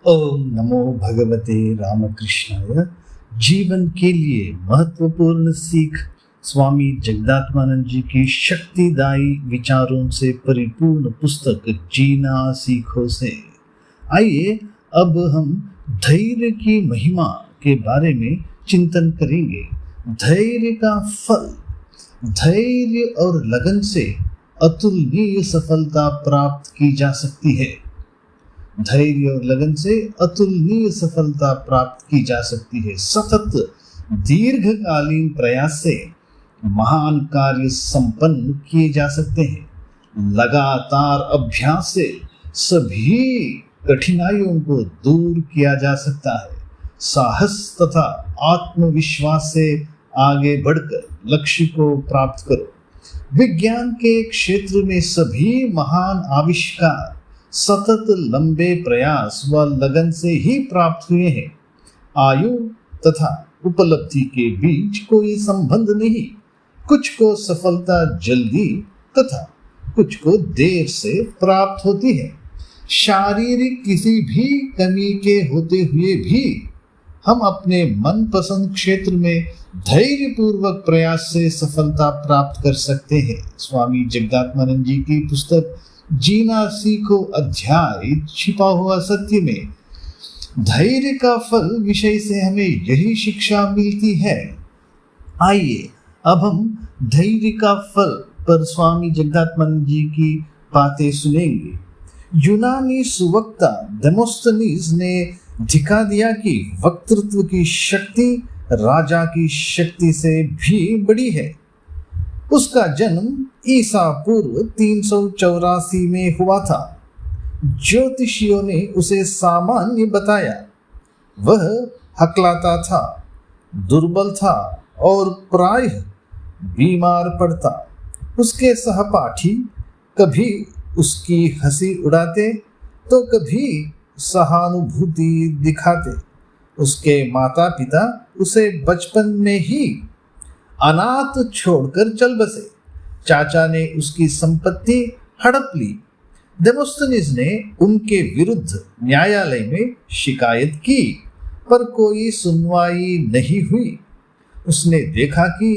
ओम नमो भगवते रामकृष्णाय। जीवन के लिए महत्वपूर्ण सीख स्वामी जगदात्मानंद जी की शक्तिदायी विचारों से परिपूर्ण पुस्तक जीना सीखो से। आइए अब हम धैर्य की महिमा के बारे में चिंतन करेंगे। धैर्य का फल। धैर्य और लगन से अतुलनीय सफलता प्राप्त की जा सकती है। धैर्य और लगन से अतुलनीय सफलता प्राप्त की जा सकती है। सतत दीर्घकालीन प्रयास से महान कार्य संपन्न किए जा सकते हैं। लगातार अभ्यास से सभी कठिनाइयों को दूर किया जा सकता है। साहस तथा आत्मविश्वास से आगे बढ़कर लक्ष्य को प्राप्त करो। विज्ञान के क्षेत्र में सभी महान आविष्कार सतत लंबे प्रयास व लगन से ही प्राप्त हुए हैं। आयु तथा उपलब्धि के बीच कोई संबंध नहीं। कुछ को सफलता जल्दी तथा कुछ को देर से प्राप्त होती है। शारीरिक किसी भी कमी के होते हुए भी हम अपने मनपसंद क्षेत्र में धैर्यपूर्वक प्रयास से सफलता प्राप्त कर सकते हैं। स्वामी जगदात्मानंद जी की पुस्तक जीना सीखो अध्याय छिपा हुआ सत्य में धैर्य का फल विषय से हमें यही शिक्षा मिलती है। आइए अब हम धैर्य का फल पर स्वामी जगदात्मानंद जी की बातें सुनेंगे। यूनानी सुवक्ता डेमोस्थेनीज ने दिखा दिया कि वक्तृत्व की शक्ति राजा की शक्ति से भी बड़ी है। उसका जन्म ईसा पूर्व 384 में हुआ था। ज्योतिषियों ने उसे सामान्य बताया। वह हकलाता था, दुर्बल था और प्रायः बीमार पड़ता। उसके सहपाठी कभी उसकी हंसी उड़ाते तो कभी सहानुभूति दिखाते। उसके माता पिता उसे बचपन में ही अनाथ छोड़कर चल बसे। चाचा ने उसकी संपत्ति हड़प ली। डेमोस्थेनीज ने उनके विरुद्ध न्यायालय में शिकायत की, पर कोई सुनवाई नहीं हुई। उसने देखा कि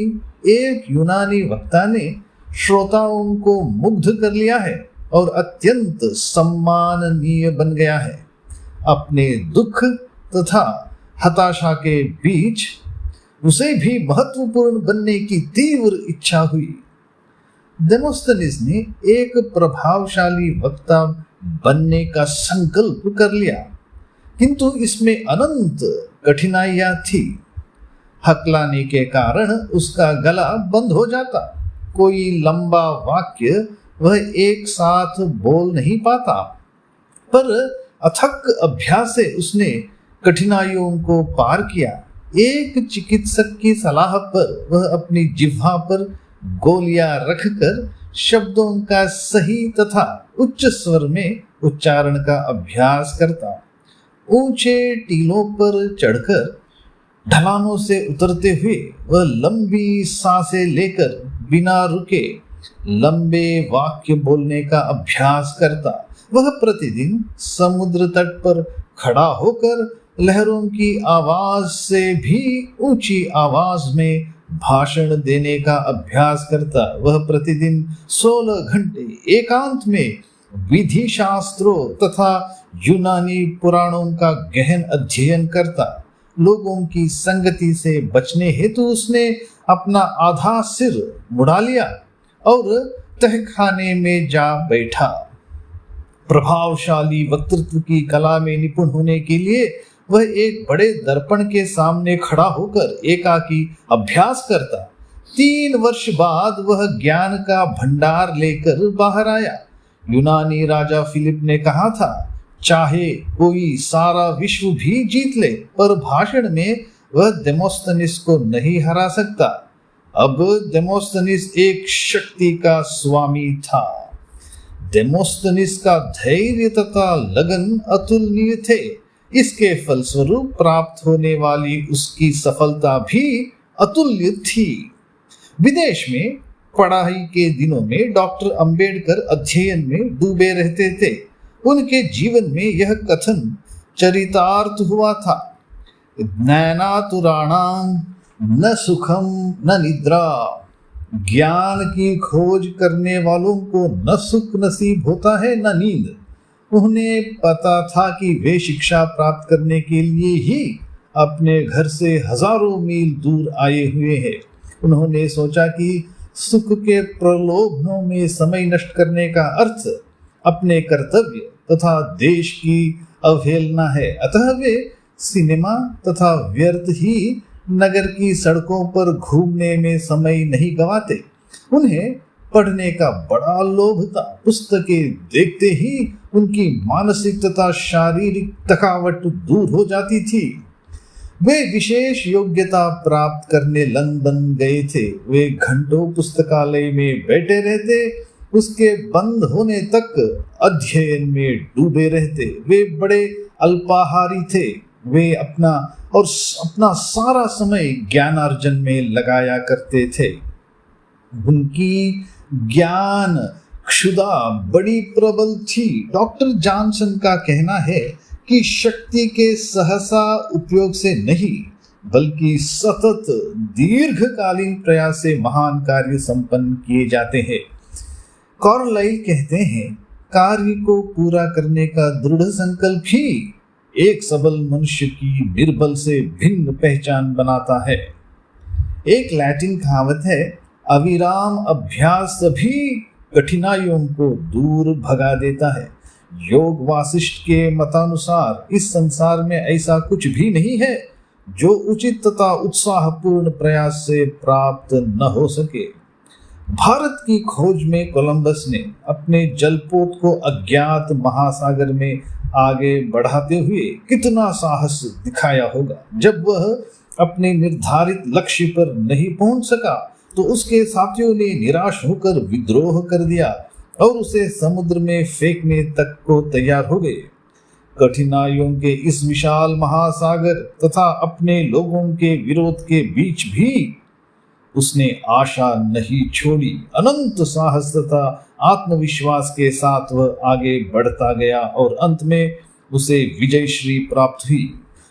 एक यूनानी वक्ता ने श्रोताओं को मुग्ध कर लिया है और अत्यंत सम्माननीय बन गया है। अपने दुख तथा हताशा के बीच उसे भी महत्वपूर्ण बनने की तीव्र इच्छा हुई। डेमोस्थेनीज ने एक प्रभावशाली वक्ता बनने का संकल्प कर लिया, किंतु इसमें अनंत कठिनाइयां थी। हकलाने के कारण उसका गला बंद हो जाता। कोई लंबा वाक्य वह एक साथ बोल नहीं पाता। पर अथक अभ्यास से उसने कठिनाइयों को पार किया। एक चिकित्सक की सलाह पर वह अपनी जिह्वा पर गोलियां रखकर शब्दों का सही तथा उच्च स्वर में उच्चारण का अभ्यास करता। ऊंचे टीलों पर चढ़कर ढलानों से उतरते हुए वह लंबी सांसें लेकर बिना रुके लंबे वाक्य बोलने का अभ्यास करता। वह प्रतिदिन समुद्र तट पर खड़ा होकर लहरों की आवाज से भी ऊंची आवाज में भाषण देने का अभ्यास करता। वह प्रतिदिन 16 घंटे एकांत में विधि शास्त्रों तथा यूनानी पुराणों का गहन अध्ययन करता। लोगों की संगति से बचने हेतु उसने अपना आधा सिर मुड़ा लिया और तहखाने में जा बैठा। प्रभावशाली वक्तृत्व की कला में निपुण होने के लिए वह एक बड़े दर्पण के सामने खड़ा होकर एकाकी अभ्यास करता। 3 वर्ष बाद वह ज्ञान का भंडार लेकर बाहर आया। यूनानी राजा फिलिप ने कहा था, चाहे कोई सारा विश्व भी जीत ले, पर भाषण में वह डेमोस्थेनीज को नहीं हरा सकता। अब डेमोस्थेनीज एक शक्ति का स्वामी था। डेमोस्थेनीज का धैर्य तथा लगन अतुलनीय थे। इसके फलस्वरूप प्राप्त होने वाली उसकी सफलता भी अतुल्य थी। विदेश में पढ़ाई के दिनों में डॉक्टर अंबेडकर अध्ययन में डूबे रहते थे। उनके जीवन में यह कथन चरितार्थ हुआ था। ज्ञानातुराणाम न सुखम न निद्रा, ज्ञान की खोज करने वालों को न सुख नसीब होता है न नींद। उन्हें पता था कि वे शिक्षा प्राप्त करने के लिए ही अपने घर से हजारों मील दूर आए हुए हैं। उन्होंने सोचा कि सुख के प्रलोभनों में समय नष्ट करने का अर्थ अपने कर्तव्य तथा देश की अवहेलना है। अतः वे सिनेमा तथा व्यर्थ ही नगर की सड़कों पर घूमने में समय नहीं गंवाते। उन्हें पढ़ने का बड़ा लोभ था। पुस्तकें देखते ही उनकी मानसिक तथा शारीरिक थकावट दूर हो जाती थी। वे विशेष योग्यता प्राप्त करने लंदन गए थे। वे घंटों पुस्तकालय में बैठे रहते, उसके बंद होने तक अध्ययन में डूबे रहते। वे बड़े अल्पाहारी थे। वे अपना सारा समय ज्ञानार्जन में लगाया करते थे। उनकी ज्ञान क्षुधा बड़ी प्रबल थी। डॉक्टर जॉनसन का कहना है कि शक्ति के सहसा उपयोग से नहीं बल्कि सतत दीर्घकालीन प्रयास से महान कार्य संपन्न किए जाते हैं। कार्लाइल कहते हैं, कार्य को पूरा करने का दृढ़ संकल्प ही एक सबल मनुष्य की निर्बल से भिन्न पहचान बनाता है। एक लैटिन कहावत है, अविराम अभ्यास सभी कठिनाइयों को दूर भगा देता है। योग वासिष्ठ के मतानुसार इस संसार में ऐसा कुछ भी नहीं है जो उचित तथा उत्साहपूर्ण प्रयास से प्राप्त न हो सके। भारत की खोज में कोलंबस ने अपने जलपोत को अज्ञात महासागर में आगे बढ़ाते हुए कितना साहस दिखाया होगा। जब वह अपने निर्धारित लक्ष्य पर नहीं पहुंच सका तो उसके साथियों ने निराश होकर विद्रोह कर दिया और उसे समुद्र में फेंकने तक को तैयार हो गए। कठिनाइयों के इस विशाल महासागर तथा अपने लोगों के विरोध के बीच भी उसने आशा नहीं छोड़ी। अनंत साहस तथा आत्मविश्वास के साथ वह आगे बढ़ता गया और अंत में उसे विजयश्री प्राप्त हुई।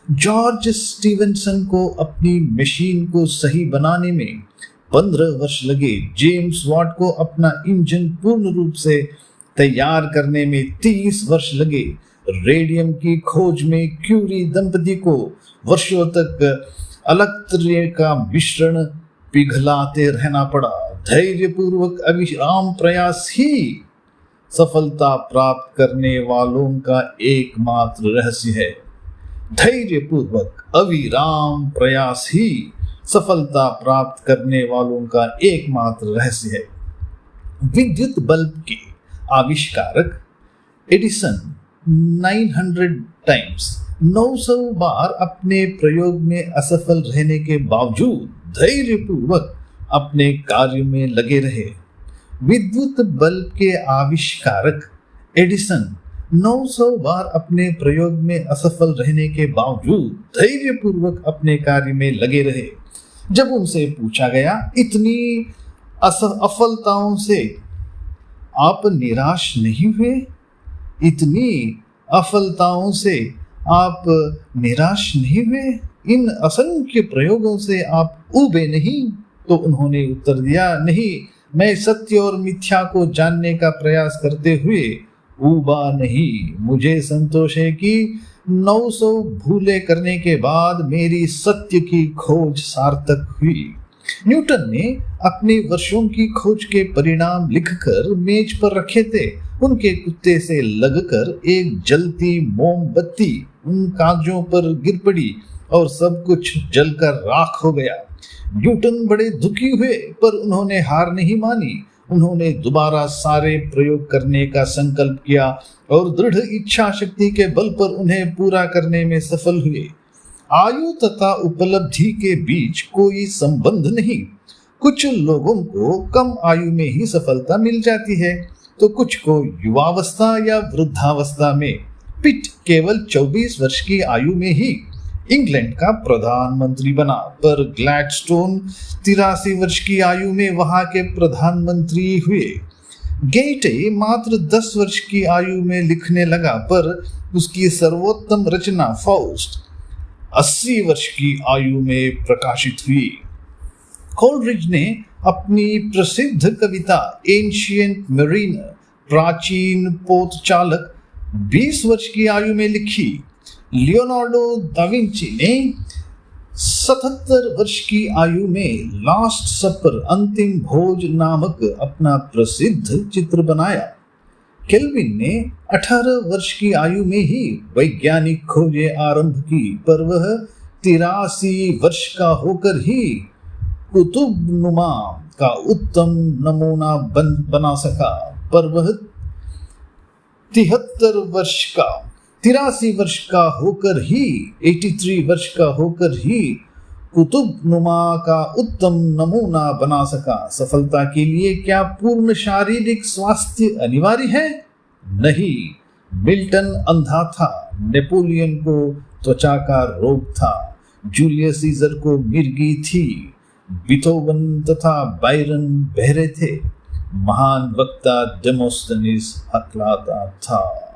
जॉर्ज स्टीवेंसन को अपनी मशीन को सही बनाने में 15 वर्ष लगे। जेम्स वाट को अपना इंजन पूर्ण रूप से तैयार करने में 30 वर्ष लगे। रेडियम की खोज में क्यूरी दंपति को वर्षों तक अलक्तर्य का मिश्रण पिघलाते रहना पड़ा। धैर्यपूर्वक अविराम प्रयास ही सफलता प्राप्त करने वालों का एकमात्र रहस्य है। धैर्यपूर्वक अविराम प्रयास ही सफलता प्राप्त करने वालों का एकमात्र रहस्य है। विद्युत बल्ब के आविष्कारक एडिसन 900 बार अपने प्रयोग में असफल रहने के बावजूद धैर्यपूर्वक अपने कार्य में लगे रहे। विद्युत बल्ब के आविष्कारक एडिसन 900 बार अपने प्रयोग में असफल रहने के बावजूद धैर्यपूर्वक अपने कार्य में लगे रहे। जब उनसे पूछा गया, इतनी असफलताओं से आप निराश नहीं हुए? इतनी असफलताओं से आप निराश नहीं हुए? इन असंख्य प्रयोगों से आप ऊबे नहीं? तो उन्होंने उत्तर दिया, नहीं, मैं सत्य और मिथ्या को जानने का प्रयास करते हुए ऊबा नहीं। मुझे संतोष है कि 900 भूले करने के बाद मेरी सत्य की खोज सार्थक हुई। न्यूटन ने अपने वर्षों की खोज के परिणाम लिखकर मेज पर रखे थे। उनके कुत्ते से लगकर एक जलती मोमबत्ती उन कागजों पर गिर पड़ी और सब कुछ जलकर राख हो गया। न्यूटन बड़े दुखी हुए, पर उन्होंने हार नहीं मानी। उन्होंने दोबारा सारे प्रयोग करने का संकल्प किया और दृढ़ इच्छा शक्ति के बल पर उन्हें पूरा करने में सफल हुए। आयु तथा उपलब्धि के बीच कोई संबंध नहीं। कुछ लोगों को कम आयु में ही सफलता मिल जाती है, तो कुछ को युवावस्था या वृद्धावस्था में। पिट केवल 24 वर्ष की आयु में ही इंग्लैंड का प्रधानमंत्री बना, पर ग्लैडस्टोन 83 वर्ष की आयु में वहां के प्रधानमंत्री हुए। गेटे मात्र 10 वर्ष की आयु में लिखने लगा, पर उसकी सर्वोत्तम रचना फाउस्ट 80 वर्ष की आयु में प्रकाशित हुई। कोलरिज ने अपनी प्रसिद्ध कविता एंशिएंट मरीनर प्राचीन पोत चालक 20 वर्ष की आयु में लिखी। लियोनार्डो दा विंची ने 77 वर्ष की आयु में लास्ट सपर अंतिम भोज नामक अपना प्रसिद्ध चित्र बनाया। केल्विन ने 18 वर्ष की आयु में ही वैज्ञानिक खोजें आरंभ की, पर वह 83 वर्ष का होकर ही कुतुबनुमा का उत्तम नमूना बना सका। पर वह 83 वर्ष का होकर ही 83 वर्ष का होकर ही कुतुबनुमा का उत्तम नमूना बना सका। सफलता के लिए क्या पूर्ण शारीरिक स्वास्थ्य अनिवार्य है? नहीं। मिल्टन अंधा था, नेपोलियन को त्वचा का रोग था, जूलियस सीजर को मिर्गी थी, बीथोवन तथा बायरन बहरे थे, महान वक्ता डेमोस्थेनेस हकलाता था।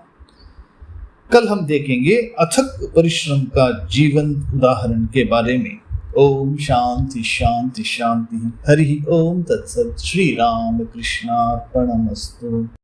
कल हम देखेंगे अथक परिश्रम का जीवन उदाहरण के बारे में। ओम शांति शांति शांति। हरि ओम तत्सत। श्री राम कृष्णार्पणमस्तु।